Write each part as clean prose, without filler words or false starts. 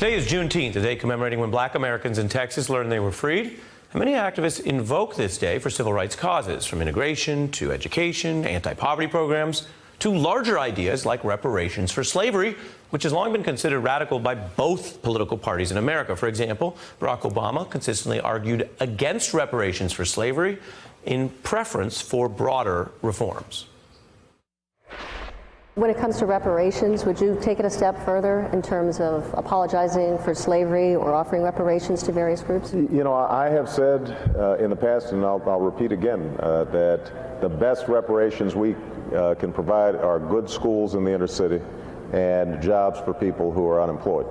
Today is Juneteenth, a day commemorating when black Americans in Texas learned they were freed. And many activists invoke this day for civil rights causes, from immigration to education, anti-poverty programs, to larger ideas like reparations for slavery, which has long been considered radical by both political parties in America. For example, Barack Obama consistently argued against reparations for slavery in preference for broader reforms. When it comes to reparations, would you take it a step further in terms of apologizing for slavery or offering reparations to various groups? You know, I have said in the past, and I'll repeat again, that the best reparations we can provide are good schools in the inner city and jobs for people who are unemployed.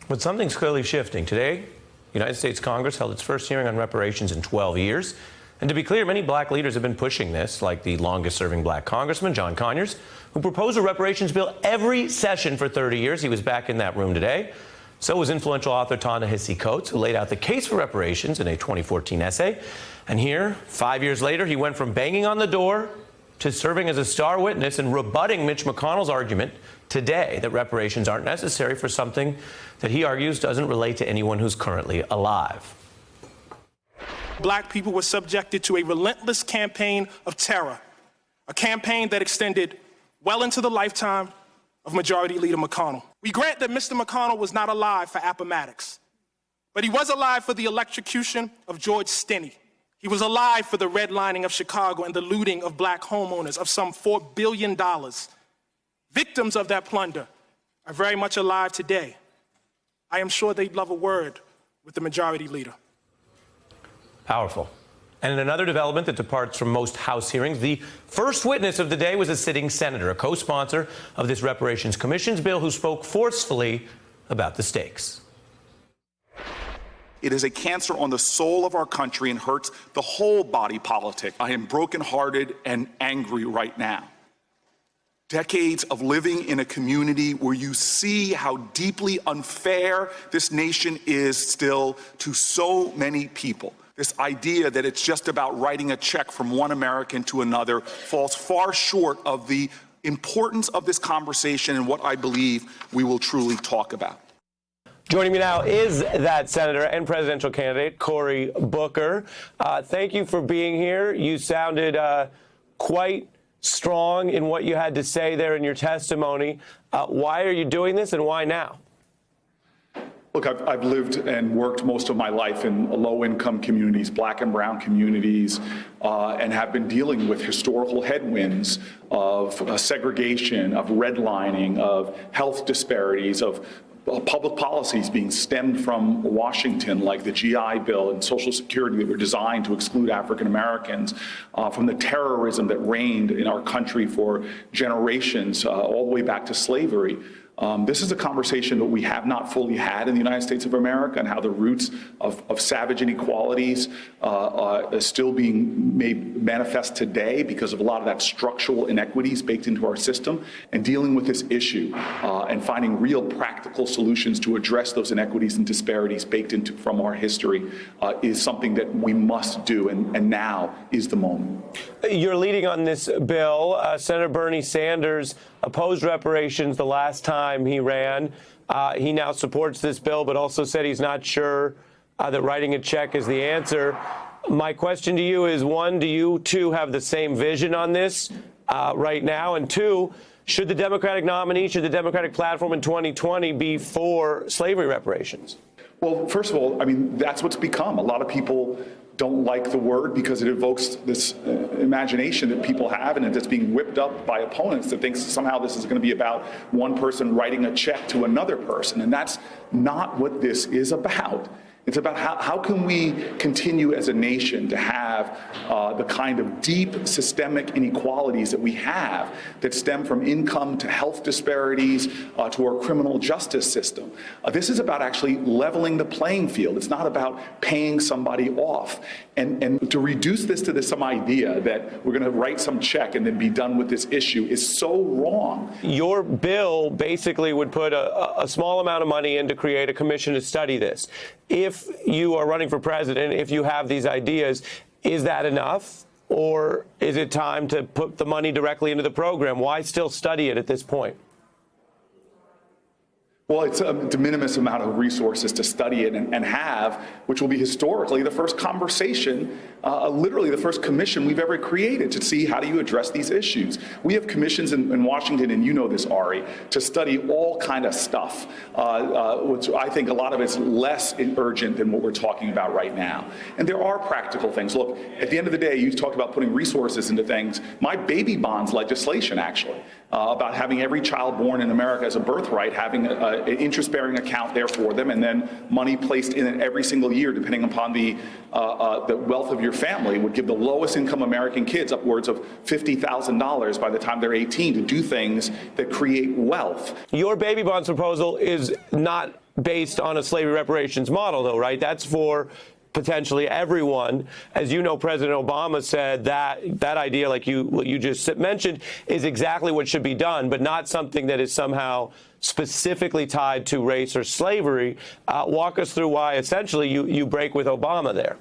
But something's clearly shifting. Today, the United States Congress held its first hearing on reparations in 12 years. And to be clear, many black leaders have been pushing this, like the longest-serving black congressman, John Conyers, who proposed a reparations bill every session for 30 years. He was back in that room today. So was influential author Ta-Nehisi Coates, who laid out the case for reparations in a 2014 essay. And here, 5 years later, he went from banging on the door to serving as a star witness and rebutting Mitch McConnell's argument today that reparations aren't necessary for something that he argues doesn't relate to anyone who's currently alive. Black people were subjected to a relentless campaign of terror, a campaign that extended well into the lifetime of Majority Leader McConnell. We grant that Mr. McConnell was not alive for Appomattox, but he was alive for the electrocution of George Stinney. He was alive for the redlining of Chicago and the looting of black homeowners of some $4 billion. Victims of that plunder are very much alive today. I am sure they'd love a word with the Majority Leader. Powerful. And in another development that departs from most House hearings, the first witness of the day was a sitting senator, a co-sponsor of this Reparations Commission's bill, who spoke forcefully about the stakes. It is a cancer on the soul of our country and hurts the whole body politic. I am brokenhearted and angry right now. Decades of living in a community where you see how deeply unfair this nation is still to so many people. This idea that it's just about writing a check from one American to another falls far short of the importance of this conversation and what I believe we will truly talk about. Joining me now is that senator and presidential candidate, Cory Booker. Thank you for being here. You sounded quite strong in what you had to say there in your testimony. Why are you doing this, and why now? Look, I've lived and worked most of my life in low-income communities, black and brown communities, and have been dealing with historical headwinds of segregation, of redlining, of health disparities, of public policies being stemmed from Washington, like the GI Bill and Social Security that were designed to exclude African Americans, from the terrorism that reigned in our country for generations, all the way back to slavery. This is a conversation that we have not fully had in the United States of America, and how the roots of savage inequalities is still being made manifest today because of a lot of that structural inequities baked into our system. And dealing with this issue and finding real practical solutions to address those inequities and disparities baked into from our history is something that we must do, and now is the moment. You're leading on this bill. Senator Bernie Sanders opposed reparations the last time he ran. He now supports this bill, but also said he's not sure that writing a check is the answer. My question to you is, one, do you two have the same vision on this right now? And two, should the Democratic nominee, should the Democratic platform in 2020 be for slavery reparations? Well, first of all, I mean, that's what's become. A lot of people don't like the word because it evokes this imagination that people have, and it's being whipped up by opponents that thinks somehow this is going to be about one person writing a check to another person. And that's not what this is about. It's about how can we continue as a nation to have the kind of deep systemic inequalities that we have that stem from income to health disparities to our criminal justice system. This is about actually leveling the playing field. It's not about paying somebody off. And to reduce this to some idea that we're going to write some check and then be done with this issue is so wrong. Your bill basically would put a small amount of money in to create a commission to study this. If you are running for president, if you have these ideas, is that enough? Or is it time to put the money directly into the program? Why still study it at this point? Well, it's a de minimis amount of resources to study it and have, which will be historically the first conversation, literally the first commission we've ever created to see how do you address these issues. We have commissions in Washington, and you know this, Ari, to study all kind of stuff, which I think a lot of it's less urgent than what we're talking about right now. And there are practical things. Look, at the end of the day, you talk about putting resources into things. My baby bonds legislation, actually, about having every child born in America as a birthright, having an interest-bearing account there for them, and then money placed in it every single year, depending upon the wealth of your family, would give the lowest income American kids upwards of $50,000 by the time they're 18 to do things that create wealth. Your baby bonds proposal is not based on a slavery reparations model, though, right? That's for potentially everyone. As you know, President Obama said that idea, like what you just mentioned, is exactly what should be done, but not something that is somehow specifically tied to race or slavery. Walk us through why essentially you break with Obama there.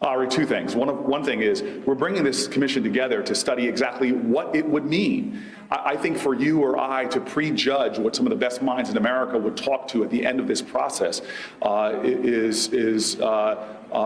Ari, two things. One thing is we're bringing this commission together to study exactly what it would mean. I think for you or I to prejudge what some of the best minds in America would talk to at the end of this process is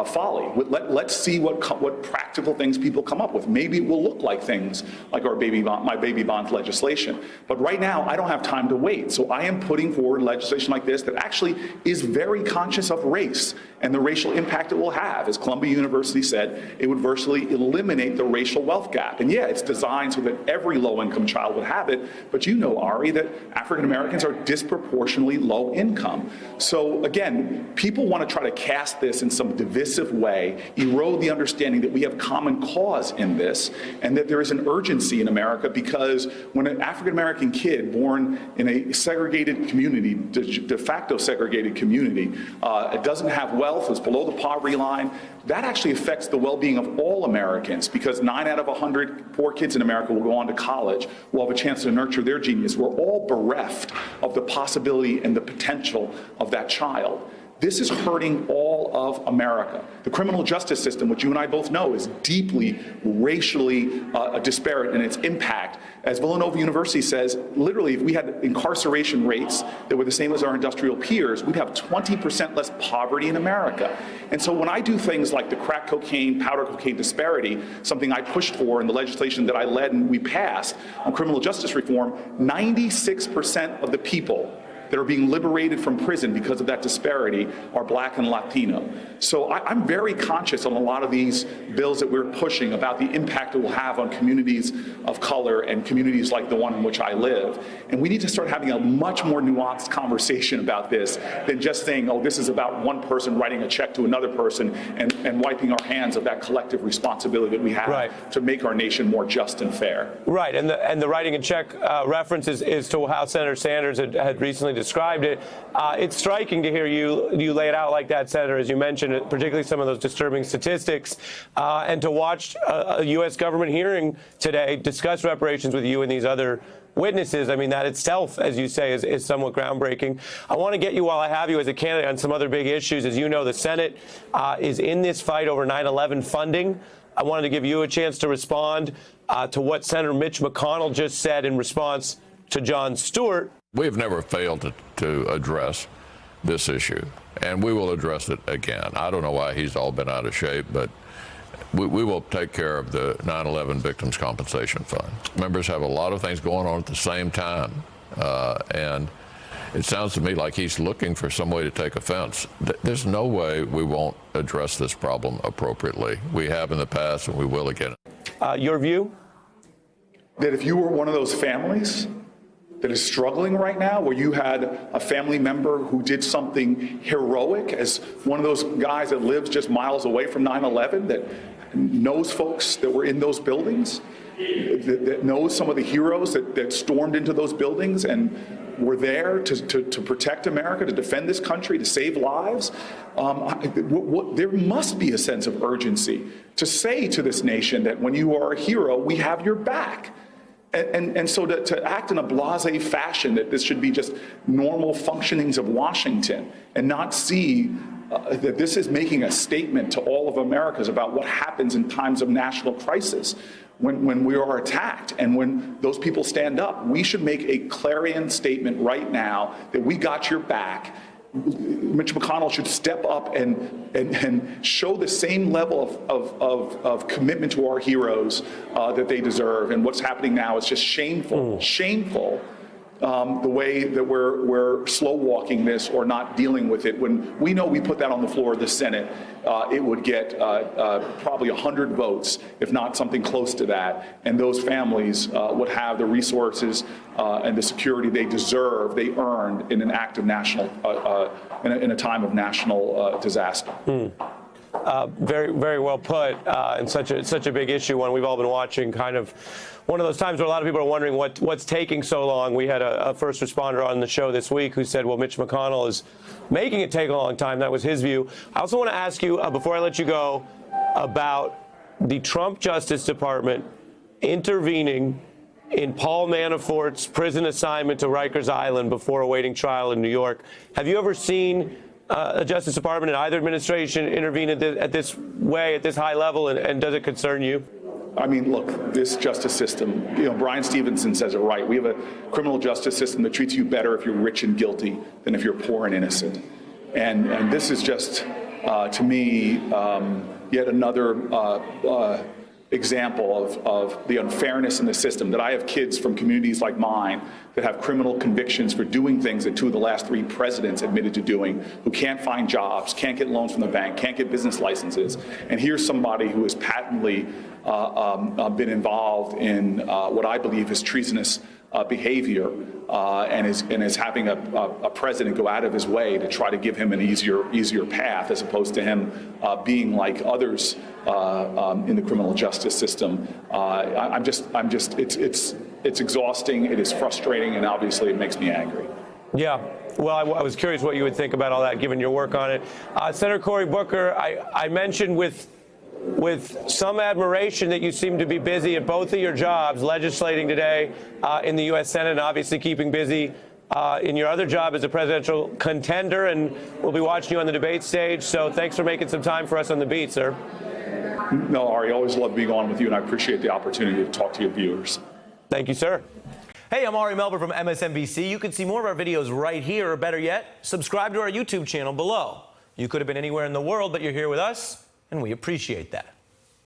folly. Let's see what practical things people come up with. Maybe it will look like things like my baby bonds legislation. But right now, I don't have time to wait. So I am putting forward legislation like this that actually is very conscious of race and the racial impact it will have. As Columbia University said, it would virtually eliminate the racial wealth gap. And yeah, it's designed so that every low-income child would have it. But you know, Ari, that African Americans are disproportionately low income. So again, people want to try to cast this in some divisive way, erode the understanding that we have common cause in this, and that there is an urgency in America, because when an African American kid born in a segregated community, de facto segregated community, doesn't have wealth, is below the poverty line, that actually affects the well-being of all Americans, because 9 out of 100 poor kids in America will go on to college, will have a chance to nurture their genius. We're all bereft of the possibility and the potential of that child. This is hurting all of America. The criminal justice system, which you and I both know, is deeply racially disparate in its impact. As Villanova University says, literally, if we had incarceration rates that were the same as our industrial peers, we'd have 20% less poverty in America. And so when I do things like the crack cocaine, powder cocaine disparity, something I pushed for in the legislation that I led and we passed on criminal justice reform, 96% of the people that are being liberated from prison because of that disparity are Black and Latino. So I'm very conscious on a lot of these bills that we're pushing about the impact it will have on communities of color and communities like the one in which I live. And we need to start having a much more nuanced conversation about this than just saying, oh, this is about one person writing a check to another person and wiping our hands of that collective responsibility that we have to make our nation more just and fair. Right, and the writing a check reference is to how Senator Sanders had recently described it. It's striking to hear you lay it out like that, Senator, as you mentioned, particularly some of those disturbing statistics, and to watch a U.S. government hearing today discuss reparations with you and these other witnesses. I mean, that itself, as you say, is somewhat groundbreaking. I want to get you, while I have you, as a candidate on some other big issues. As you know, the Senate is in this fight over 9/11 funding. I wanted to give you a chance to respond to what Senator Mitch McConnell just said in response to Jon Stewart. We have never failed to address this issue, and we will address it again. I don't know why he's all been out of shape, but we will take care of the 9/11 Victims Compensation Fund. Members have a lot of things going on at the same time, and it sounds to me like he's looking for some way to take offense. There's no way we won't address this problem appropriately. We have in the past, and we will again. Your view? That if you were one of those families that is struggling right now, where you had a family member who did something heroic, as one of those guys that lives just miles away from 9/11, that knows folks that were in those buildings, that knows some of the heroes that stormed into those buildings and were there to protect America, to defend this country, to save lives, there must be a sense of urgency to say to this nation that when you are a hero, we have your back. And so to act in a blasé fashion that this should be just normal functionings of Washington and not see that this is making a statement to all of Americans about what happens in times of national crisis when we are attacked and when those people stand up. We should make a clarion statement right now that we got your back. Mitch McConnell should step up and show the same level of commitment to our heroes that they deserve. And what's happening now is just shameful, shameful. The way that we're slow walking this or not dealing with it. When we know we put that on the floor of the Senate, it would get probably 100 votes, if not something close to that. And those families would have the resources and the security they deserve, they earned in an act of national, in a time of national disaster. Very, very well put, and such a big issue, one we've all been watching, kind of one of those times where a lot of people are wondering what's taking so long. We had a first responder on the show this week who said, well, Mitch McConnell is making it take a long time. That was his view. I also want to ask you, before I let you go, about the Trump Justice Department intervening in Paul Manafort's prison assignment to Rikers Island before awaiting trial in New York. Have you ever seen a Justice Department in either administration intervene at this way, at this high level, and does it concern you? I mean, look, this justice system, Brian Stevenson says it right. We have a criminal justice system that treats you better if you're rich and guilty than if you're poor and innocent. And this is just, to me, yet another example of the unfairness in the system, that I have kids from communities like mine that have criminal convictions for doing things that 2 of the last 3 presidents admitted to doing, who can't find jobs, can't get loans from the bank, can't get business licenses. And here's somebody who has patently been involved in what I believe is treasonous behavior, and is having a president go out of his way to try to give him an easier path, as opposed to him being like others in the criminal justice system. It's exhausting, it is frustrating, and obviously it makes me angry. Yeah. Well, I was curious what you would think about all that, given your work on it. Senator Cory Booker, I mentioned with some admiration that you seem to be busy at both of your jobs, legislating today in the U.S. Senate, and obviously keeping busy in your other job as a presidential contender, and we'll be watching you on the debate stage. So thanks for making some time for us on the beat, sir. No, Ari, always love being on with you, and I appreciate the opportunity to talk to your viewers. Thank you, sir. Hey, I'm Ari Melber from MSNBC. You can see more of our videos right here, or better yet, subscribe to our YouTube channel below. You could have been anywhere in the world, but you're here with us, and we appreciate that.